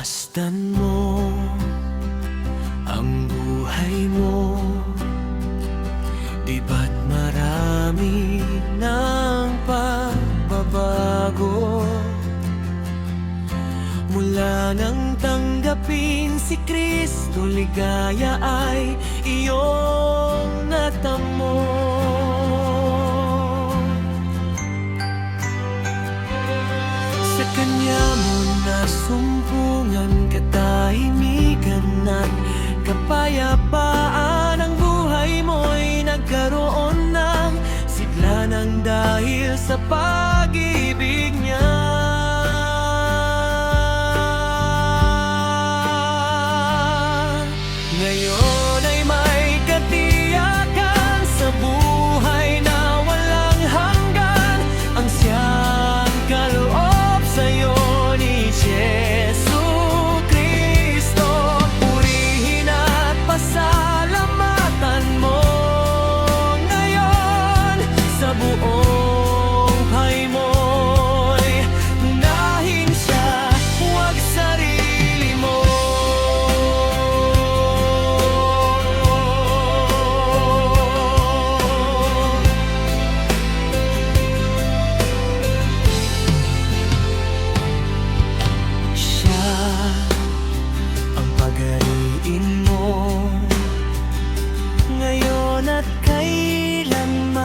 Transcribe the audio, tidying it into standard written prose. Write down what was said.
Masdan mo ang buhay mo, di ba't marami ng pagbabago? Mula nang tanggapin si Kristo, ligaya ay iyong natamo. Sa Kanya mo nasumpungan katahimikan at kapayapaan. Ang buhay mo'y nagkaroon ng sigla ng dahil sa pag-ibig niya. Ngayon ay may katiyakan sa buhay na walang hanggan, ang siyang kaloob sa'yo ni Jesucristo. Purihin at pasalamatan mo ngayon sa buong buhay mo'y unahin siya, huwag sarili mo. Ang pagariin mo ngayon at kailanman.